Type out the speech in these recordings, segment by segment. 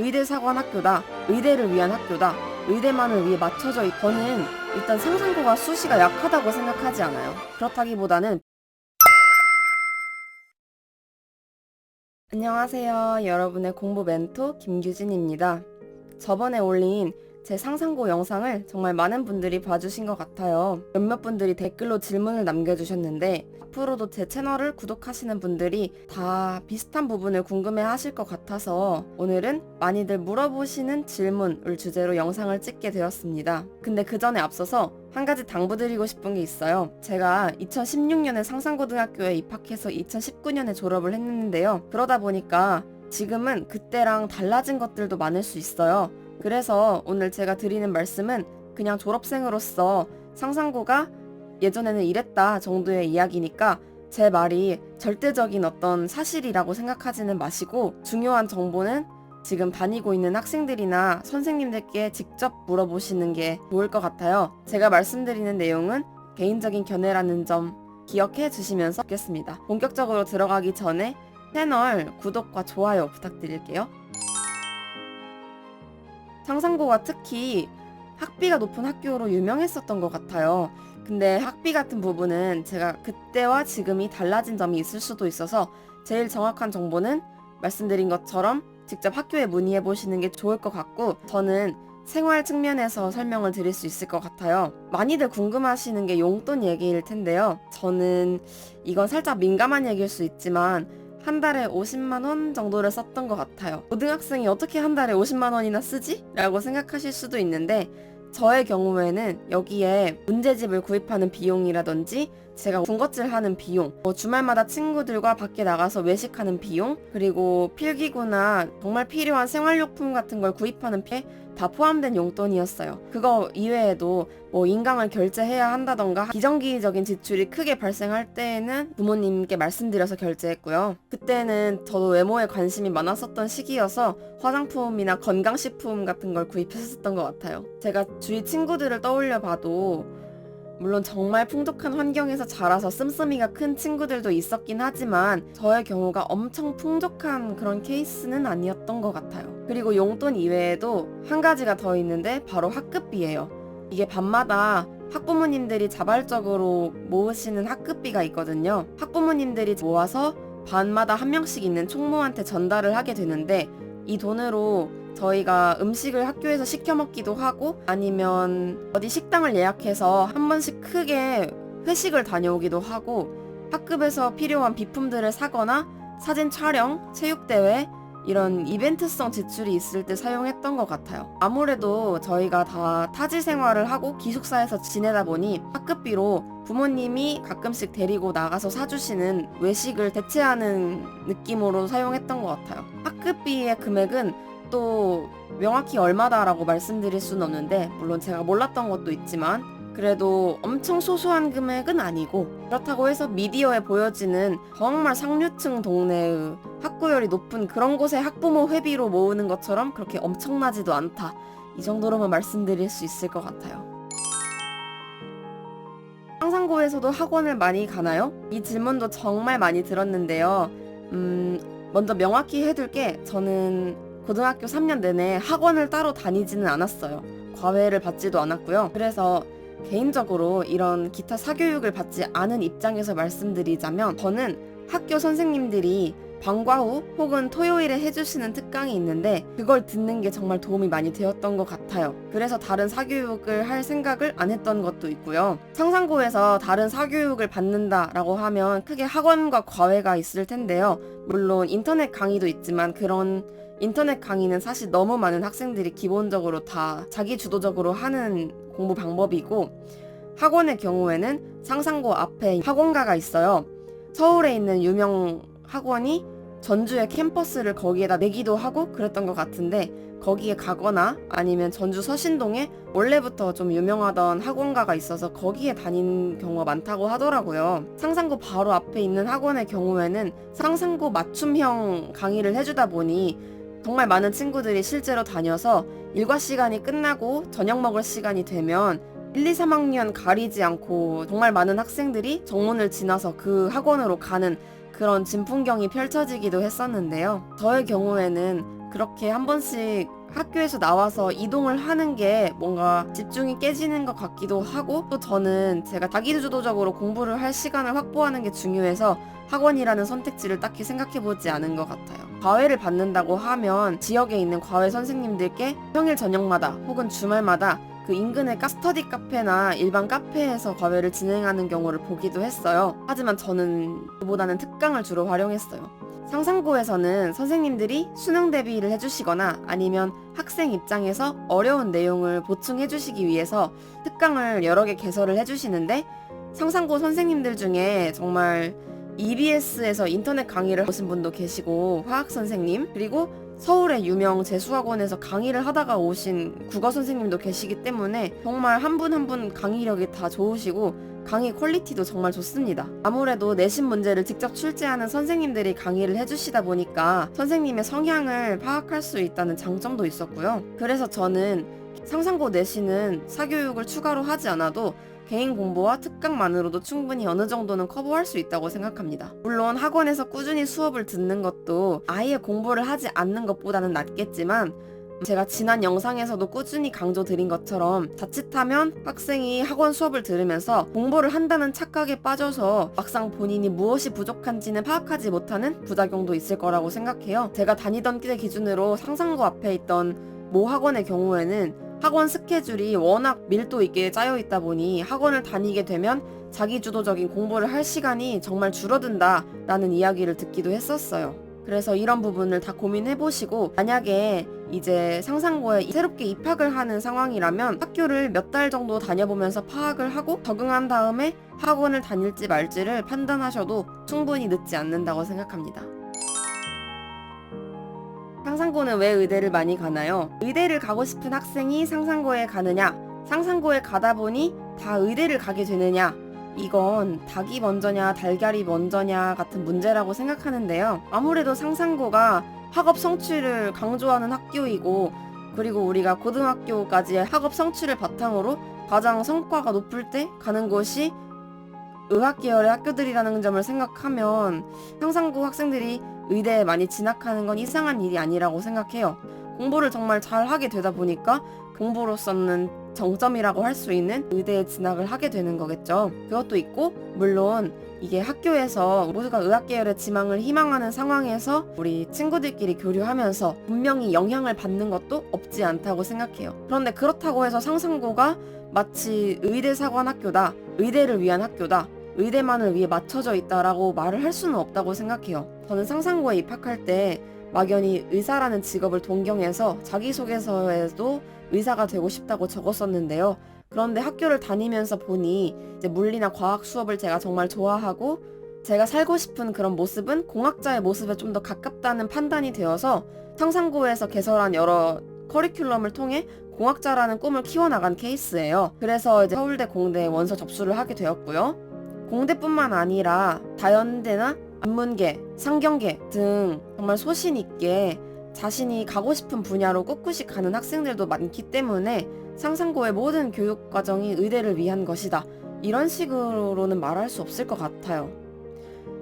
의대사관학교다, 의대를 위한 학교다, 의대만을 위해 맞춰져 저는 일단 상상고가 수시가 약하다고 생각하지 않아요. 그렇다기보다는 안녕하세요. 여러분의 공부 멘토 김규진입니다. 저번에 올린 제 상상고 영상을 정말 많은 분들이 봐주신 것 같아요. 몇몇 분들이 댓글로 질문을 남겨주셨는데 앞으로도 제 채널을 구독하시는 분들이 다 비슷한 부분을 궁금해 하실 것 같아서 오늘은 많이들 물어보시는 질문을 주제로 영상을 찍게 되었습니다. 근데 그 전에 앞서서 한 가지 당부드리고 싶은 게 있어요. 제가 2016년에 상상고등학교에 입학해서 2019년에 졸업을 했는데요. 그러다 보니까 지금은 그때랑 달라진 것들도 많을 수 있어요. 그래서 오늘 제가 드리는 말씀은 그냥 졸업생으로서 상상고가 예전에는 이랬다 정도의 이야기니까 제 말이 절대적인 어떤 사실이라고 생각하지는 마시고 중요한 정보는 지금 다니고 있는 학생들이나 선생님들께 직접 물어보시는 게 좋을 것 같아요. 제가 말씀드리는 내용은 개인적인 견해라는 점 기억해 주시면서 듣겠습니다. 본격적으로 들어가기 전에 채널 구독과 좋아요 부탁드릴게요. 상상고가 특히 학비가 높은 학교로 유명했었던 것 같아요. 근데 학비 같은 부분은 제가 그때와 지금이 달라진 점이 있을 수도 있어서 제일 정확한 정보는 말씀드린 것처럼 직접 학교에 문의해 보시는 게 좋을 것 같고 저는 생활 측면에서 설명을 드릴 수 있을 것 같아요. 많이들 궁금하시는 게 용돈 얘기일 텐데요. 저는 이건 살짝 민감한 얘기일 수 있지만 한 달에 50만 원 정도를 썼던 것 같아요. 고등학생이 어떻게 한 달에 50만 원이나 쓰지? 라고 생각하실 수도 있는데 저의 경우에는 여기에 문제집을 구입하는 비용이라든지 제가 군것질하는 비용, 주말마다 친구들과 밖에 나가서 외식하는 비용, 그리고 필기구나 정말 필요한 생활용품 같은 걸 구입하는 다 포함된 용돈이었어요. 그거 이외에도 인강을 결제해야 한다던가 비정기적인 지출이 크게 발생할 때에는 부모님께 말씀드려서 결제했고요. 그때는 저도 외모에 관심이 많았었던 시기여서 화장품이나 건강식품 같은 걸 구입했었던 것 같아요. 제가 주위 친구들을 떠올려 봐도 물론 정말 풍족한 환경에서 자라서 씀씀이가 큰 친구들도 있었긴 하지만 저의 경우가 엄청 풍족한 그런 케이스는 아니었던 것 같아요. 그리고 용돈 이외에도 한 가지가 더 있는데 바로 학급비예요. 이게 밤마다 학부모님들이 자발적으로 모으시는 학급비가 있거든요. 학부모님들이 모아서 반마다 한 명씩 있는 총무한테 전달을 하게 되는데 이 돈으로 저희가 음식을 학교에서 시켜 먹기도 하고 아니면 어디 식당을 예약해서 한 번씩 크게 회식을 다녀오기도 하고 학급에서 필요한 비품들을 사거나 사진 촬영, 체육대회 이런 이벤트성 지출이 있을 때 사용했던 것 같아요. 아무래도 저희가 다 타지 생활을 하고 기숙사에서 지내다 보니 학급비로 부모님이 가끔씩 데리고 나가서 사주시는 외식을 대체하는 느낌으로 사용했던 것 같아요. 학급비의 금액은 또 명확히 얼마다라고 말씀드릴 수는 없는데 물론 제가 몰랐던 것도 있지만 그래도 엄청 소소한 금액은 아니고 그렇다고 해서 미디어에 보여지는 정말 상류층 동네의 학구열이 높은 그런 곳에 학부모 회비로 모으는 것처럼 그렇게 엄청나지도 않다. 이 정도로만 말씀드릴 수 있을 것 같아요. 상상고에서도 학원을 많이 가나요? 이 질문도 정말 많이 들었는데요. 먼저 명확히 해둘 게 저는 고등학교 3년 내내 학원을 따로 다니지는 않았어요. 과외를 받지도 않았고요. 그래서 개인적으로 이런 기타 사교육을 받지 않은 입장에서 말씀드리자면 저는 학교 선생님들이 방과 후 혹은 토요일에 해주시는 특강이 있는데 그걸 듣는 게 정말 도움이 많이 되었던 것 같아요. 그래서 다른 사교육을 할 생각을 안 했던 것도 있고요. 상상고에서 다른 사교육을 받는다라고 하면 크게 학원과 과외가 있을 텐데요. 물론 인터넷 강의도 있지만 그런 인터넷 강의는 사실 너무 많은 학생들이 기본적으로 다 자기 주도적으로 하는 공부 방법이고 학원의 경우에는 상상고 앞에 학원가가 있어요. 서울에 있는 유명 학원이 전주에 캠퍼스를 거기에다 내기도 하고 그랬던 것 같은데 거기에 가거나 아니면 전주 서신동에 원래부터 좀 유명하던 학원가가 있어서 거기에 다니는 경우가 많다고 하더라고요. 상상고 바로 앞에 있는 학원의 경우에는 상상고 맞춤형 강의를 해주다 보니 정말 많은 친구들이 실제로 다녀서 일과 시간이 끝나고 저녁 먹을 시간이 되면 1, 2, 3학년 가리지 않고 정말 많은 학생들이 정문을 지나서 그 학원으로 가는 그런 진풍경이 펼쳐지기도 했었는데요. 저의 경우에는 그렇게 한 번씩 학교에서 나와서 이동을 하는 게 뭔가 집중이 깨지는 것 같기도 하고, 또 저는 제가 자기주도적으로 공부를 할 시간을 확보하는 게 중요해서 학원이라는 선택지를 딱히 생각해보지 않은 것 같아요. 과외를 받는다고 하면 지역에 있는 과외 선생님들께 평일 저녁마다 혹은 주말마다 그 인근의 스터디 카페나 일반 카페에서 과외를 진행하는 경우를 보기도 했어요. 하지만 저는 그보다는 특강을 주로 활용했어요. 상상고에서는 선생님들이 수능 대비를 해주시거나 아니면 학생 입장에서 어려운 내용을 보충해 주시기 위해서 특강을 여러 개 개설을 해주시는데, 상상고 선생님들 중에 정말 EBS에서 인터넷 강의를 하신 분도 계시고, 화학 선생님, 그리고 서울의 유명 재수학원에서 강의를 하다가 오신 국어 선생님도 계시기 때문에 정말 한 분 한 분 강의력이 다 좋으시고 강의 퀄리티도 정말 좋습니다. 아무래도 내신 문제를 직접 출제하는 선생님들이 강의를 해주시다 보니까 선생님의 성향을 파악할 수 있다는 장점도 있었고요. 그래서 저는 상상고 내신은 사교육을 추가로 하지 않아도 개인 공부와 특강만으로도 충분히 어느 정도는 커버할 수 있다고 생각합니다. 물론 학원에서 꾸준히 수업을 듣는 것도 아예 공부를 하지 않는 것보다는 낫겠지만, 제가 지난 영상에서도 꾸준히 강조드린 것처럼 자칫하면 학생이 학원 수업을 들으면서 공부를 한다는 착각에 빠져서 막상 본인이 무엇이 부족한지는 파악하지 못하는 부작용도 있을 거라고 생각해요. 제가 다니던 때 기준으로 상상고 앞에 있던 모 학원의 경우에는 학원 스케줄이 워낙 밀도 있게 짜여 있다 보니 학원을 다니게 되면 자기주도적인 공부를 할 시간이 정말 줄어든다라는 이야기를 듣기도 했었어요. 그래서 이런 부분을 다 고민해보시고, 만약에 이제 상상고에 새롭게 입학을 하는 상황이라면 학교를 몇 달 정도 다녀보면서 파악을 하고 적응한 다음에 학원을 다닐지 말지를 판단하셔도 충분히 늦지 않는다고 생각합니다. 상상고는 왜 의대를 많이 가나요? 의대를 가고 싶은 학생이 상상고에 가느냐, 상상고에 가다 보니 다 의대를 가게 되느냐, 이건 닭이 먼저냐 달걀이 먼저냐 같은 문제라고 생각하는데요. 아무래도 상상고가 학업 성취를 강조하는 학교이고, 그리고 우리가 고등학교까지의 학업 성취를 바탕으로 가장 성과가 높을 때 가는 곳이 의학 계열의 학교들이라는 점을 생각하면 상상고 학생들이 의대에 많이 진학하는 건 이상한 일이 아니라고 생각해요. 공부를 정말 잘 하게 되다 보니까 공부로서는 정점이라고 할 수 있는 의대에 진학을 하게 되는 거겠죠. 그것도 있고, 물론 이게 학교에서 모두가 의학 계열의 지망을 희망하는 상황에서 우리 친구들끼리 교류하면서 분명히 영향을 받는 것도 없지 않다고 생각해요. 그런데 그렇다고 해서 상상고가 마치 의대사관 학교다, 의대를 위한 학교다, 의대만을 위해 맞춰져 있다라고 말을 할 수는 없다고 생각해요. 저는 상상고에 입학할 때 막연히 의사라는 직업을 동경해서 자기소개서에도 의사가 되고 싶다고 적었었는데요. 그런데 학교를 다니면서 보니 이제 물리나 과학 수업을 제가 정말 좋아하고, 제가 살고 싶은 그런 모습은 공학자의 모습에 좀 더 가깝다는 판단이 되어서 상상고에서 개설한 여러 커리큘럼을 통해 공학자라는 꿈을 키워나간 케이스예요. 그래서 이제 서울대, 공대에 원서 접수를 하게 되었고요. 공대뿐만 아니라 다연대나 인문계, 상경계 등 정말 소신 있게 자신이 가고 싶은 분야로 꿋꿋이 가는 학생들도 많기 때문에 상상고의 모든 교육 과정이 의대를 위한 것이다, 이런 식으로는 말할 수 없을 것 같아요.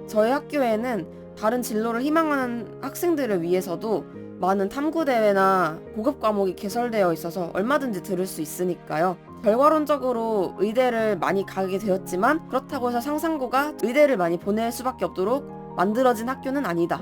저희 학교에는 다른 진로를 희망하는 학생들을 위해서도 많은 탐구대회나 고급 과목이 개설되어 있어서 얼마든지 들을 수 있으니까요. 결과론적으로 의대를 많이 가게 되었지만 그렇다고 해서 상상고가 의대를 많이 보낼 수밖에 없도록 만들어진 학교는 아니다.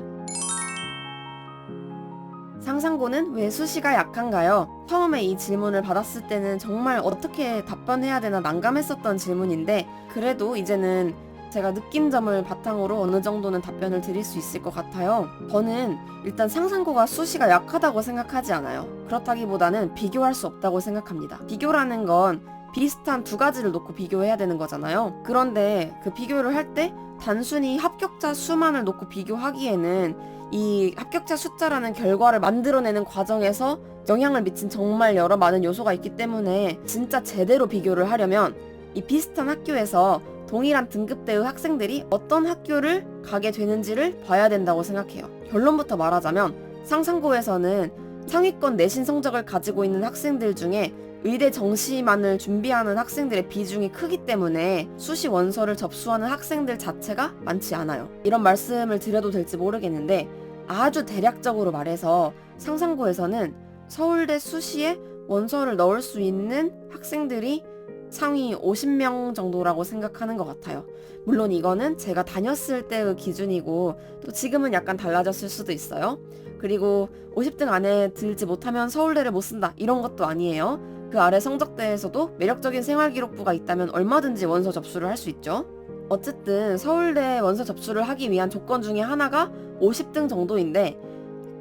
상상고는 왜 수시가 약한가요? 처음에 이 질문을 받았을 때는 정말 어떻게 답변해야 되나 난감했었던 질문인데, 그래도 이제는 제가 느낀 점을 바탕으로 어느 정도는 답변을 드릴 수 있을 것 같아요. 저는 일단 상상고가 수시가 약하다고 생각하지 않아요. 그렇다기보다는 비교할 수 없다고 생각합니다. 비교라는 건 비슷한 두 가지를 놓고 비교해야 되는 거잖아요. 그런데 그 비교를 할 때 단순히 합격자 수만을 놓고 비교하기에는 이 합격자 숫자라는 결과를 만들어내는 과정에서 영향을 미친 정말 여러 많은 요소가 있기 때문에 진짜 제대로 비교를 하려면 이 비슷한 학교에서 동일한 등급대의 학생들이 어떤 학교를 가게 되는지를 봐야 된다고 생각해요. 결론부터 말하자면 상상고에서는 상위권 내신 성적을 가지고 있는 학생들 중에 의대 정시만을 준비하는 학생들의 비중이 크기 때문에 수시 원서를 접수하는 학생들 자체가 많지 않아요. 이런 말씀을 드려도 될지 모르겠는데, 아주 대략적으로 말해서 상상고에서는 서울대 수시에 원서를 넣을 수 있는 학생들이 상위 50명 정도라고 생각하는 것 같아요. 물론 이거는 제가 다녔을 때의 기준이고 또 지금은 약간 달라졌을 수도 있어요. 그리고 50등 안에 들지 못하면 서울대를 못 쓴다 이런 것도 아니에요. 그 아래 성적대에서도 매력적인 생활기록부가 있다면 얼마든지 원서 접수를 할 수 있죠. 어쨌든 서울대 원서 접수를 하기 위한 조건 중에 하나가 50등 정도인데,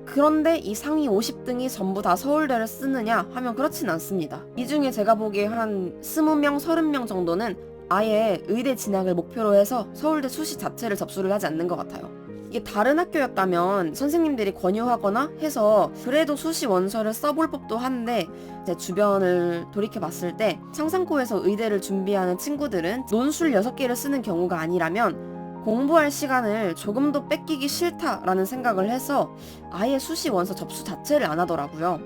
그런데 이 상위 50등이 전부 다 서울대를 쓰느냐 하면 그렇진 않습니다. 이 중에 제가 보기에 한 20명, 30명 정도는 아예 의대 진학을 목표로 해서 서울대 수시 자체를 접수를 하지 않는 것 같아요. 이게 다른 학교였다면 선생님들이 권유하거나 해서 그래도 수시 원서를 써볼 법도 한데, 제 주변을 돌이켜봤을 때 상상고에서 의대를 준비하는 친구들은 논술 6개를 쓰는 경우가 아니라면 공부할 시간을 조금도 뺏기기 싫다라는 생각을 해서 아예 수시 원서 접수 자체를 안 하더라고요.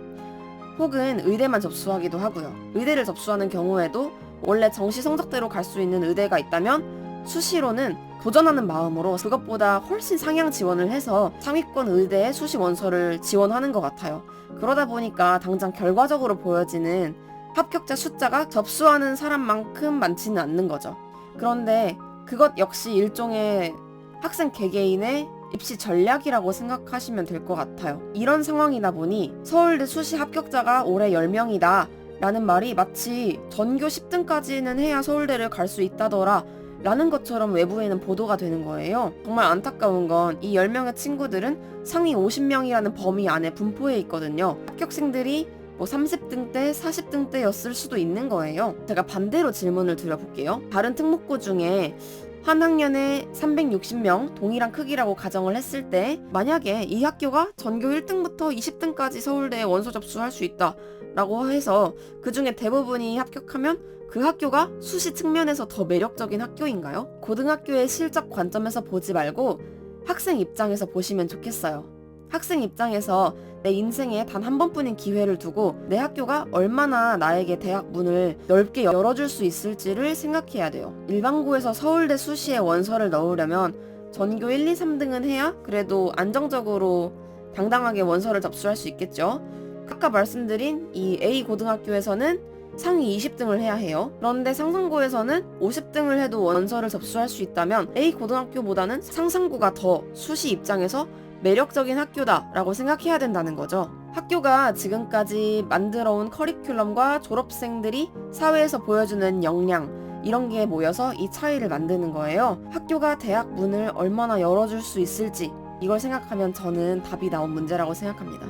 혹은 의대만 접수하기도 하고요. 의대를 접수하는 경우에도 원래 정시 성적대로 갈 수 있는 의대가 있다면 수시로는 도전하는 마음으로 그것보다 훨씬 상향 지원을 해서 상위권 의대에 수시 원서를 지원하는 것 같아요. 그러다 보니까 당장 결과적으로 보여지는 합격자 숫자가 접수하는 사람만큼 많지는 않는 거죠. 그런데 그것 역시 일종의 학생 개개인의 입시 전략이라고 생각하시면 될 것 같아요. 이런 상황이다 보니 서울대 수시 합격자가 올해 10명이다 라는 말이 마치 전교 10등까지는 해야 서울대를 갈 수 있다더라 라는 것처럼 외부에는 보도가 되는 거예요. 정말 안타까운 건 이 10명의 친구들은 상위 50명이라는 범위 안에 분포해 있거든요. 합격생들이 30등대, 40등대였을 수도 있는 거예요. 제가 반대로 질문을 드려볼게요. 다른 특목고 중에 한 학년에 360명 동일한 크기라고 가정을 했을 때 만약에 이 학교가 전교 1등부터 20등까지 서울대에 원서 접수할 수 있다 라고 해서 그 중에 대부분이 합격하면 그 학교가 수시 측면에서 더 매력적인 학교인가요? 고등학교의 실적 관점에서 보지 말고 학생 입장에서 보시면 좋겠어요. 학생 입장에서 내 인생에 단 한 번뿐인 기회를 두고 내 학교가 얼마나 나에게 대학 문을 넓게 열어줄 수 있을지를 생각해야 돼요. 일반고에서 서울대 수시에 원서를 넣으려면 전교 1, 2, 3등은 해야 그래도 안정적으로 당당하게 원서를 접수할 수 있겠죠. 아까 말씀드린 이 A 고등학교에서는 상위 20등을 해야 해요. 그런데 상상고에서는 50등을 해도 원서를 접수할 수 있다면 A 고등학교보다는 상상고가 더 수시 입장에서 매력적인 학교다라고 생각해야 된다는 거죠. 학교가 지금까지 만들어온 커리큘럼과 졸업생들이 사회에서 보여주는 역량, 이런 게 모여서 이 차이를 만드는 거예요. 학교가 대학 문을 얼마나 열어줄 수 있을지, 이걸 생각하면 저는 답이 나온 문제라고 생각합니다.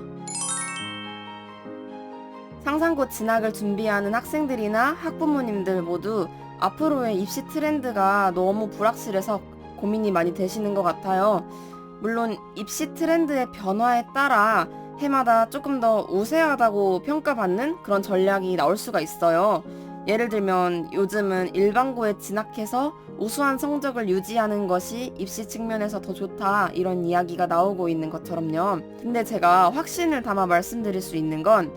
상상고 진학을 준비하는 학생들이나 학부모님들 모두 앞으로의 입시 트렌드가 너무 불확실해서 고민이 많이 되시는 것 같아요. 물론 입시 트렌드의 변화에 따라 해마다 조금 더 우세하다고 평가받는 그런 전략이 나올 수가 있어요. 예를 들면 요즘은 일반고에 진학해서 우수한 성적을 유지하는 것이 입시 측면에서 더 좋다, 이런 이야기가 나오고 있는 것처럼요. 근데 제가 확신을 담아 말씀드릴 수 있는 건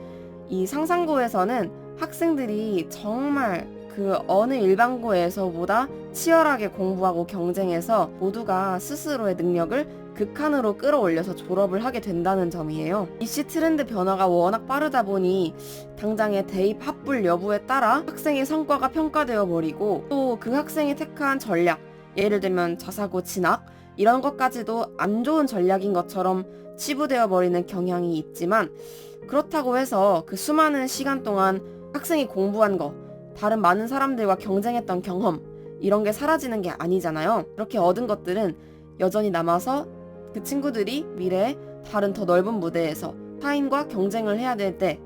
이 상상고에서는 학생들이 정말 그 어느 일반고에서보다 치열하게 공부하고 경쟁해서 모두가 스스로의 능력을 극한으로 끌어올려서 졸업을 하게 된다는 점이에요. 입시 트렌드 변화가 워낙 빠르다 보니 당장의 대입 합불 여부에 따라 학생의 성과가 평가되어 버리고 또 그 학생이 택한 전략, 예를 들면 자사고 진학, 이런 것까지도 안 좋은 전략인 것처럼 치부되어 버리는 경향이 있지만, 그렇다고 해서 그 수많은 시간 동안 학생이 공부한 거, 다른 많은 사람들과 경쟁했던 경험, 이런 게 사라지는 게 아니잖아요. 그렇게 얻은 것들은 여전히 남아서 그 친구들이 미래에 다른 더 넓은 무대에서 타인과 경쟁을 해야 될 때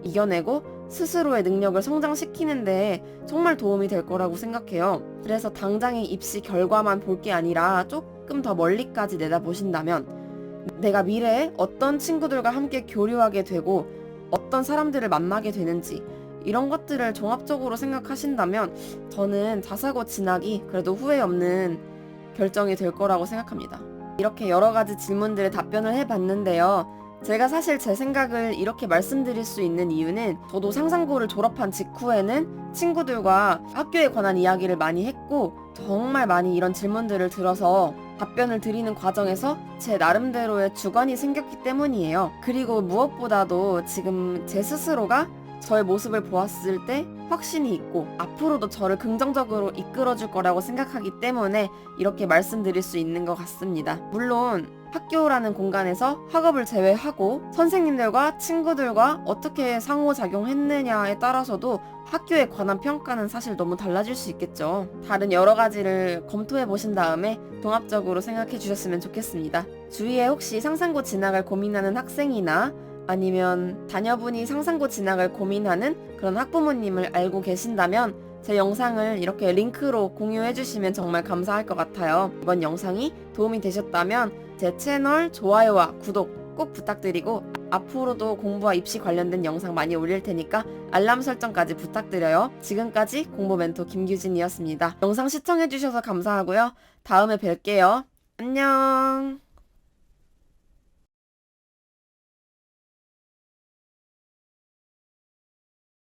이겨내고 스스로의 능력을 성장시키는 데 정말 도움이 될 거라고 생각해요. 그래서 당장의 입시 결과만 볼 게 아니라 조금 더 멀리까지 내다보신다면 내가 미래에 어떤 친구들과 함께 교류하게 되고 어떤 사람들을 만나게 되는지, 이런 것들을 종합적으로 생각하신다면 저는 자사고 진학이 그래도 후회 없는 결정이 될 거라고 생각합니다. 이렇게 여러 가지 질문들에 답변을 해봤는데요. 제가 사실 제 생각을 이렇게 말씀드릴 수 있는 이유는 저도 상상고를 졸업한 직후에는 친구들과 학교에 관한 이야기를 많이 했고 정말 많이 이런 질문들을 들어서 답변을 드리는 과정에서 제 나름대로의 주관이 생겼기 때문이에요. 그리고 무엇보다도 지금 제 스스로가 저의 모습을 보았을 때 확신이 있고 앞으로도 저를 긍정적으로 이끌어줄 거라고 생각하기 때문에 이렇게 말씀드릴 수 있는 것 같습니다. 물론 학교라는 공간에서 학업을 제외하고 선생님들과 친구들과 어떻게 상호작용했느냐에 따라서도 학교에 관한 평가는 사실 너무 달라질 수 있겠죠. 다른 여러 가지를 검토해 보신 다음에 종합적으로 생각해 주셨으면 좋겠습니다. 주위에 혹시 상상고 진학을 고민하는 학생이나 아니면 자녀분이 상상고 진학을 고민하는 그런 학부모님을 알고 계신다면 제 영상을 이렇게 링크로 공유해 주시면 정말 감사할 것 같아요. 이번 영상이 도움이 되셨다면 제 채널 좋아요와 구독 꼭 부탁드리고 앞으로도 공부와 입시 관련된 영상 많이 올릴 테니까 알람 설정까지 부탁드려요. 지금까지 공부 멘토 김규진이었습니다. 영상 시청해 주셔서 감사하고요. 다음에 뵐게요. 안녕.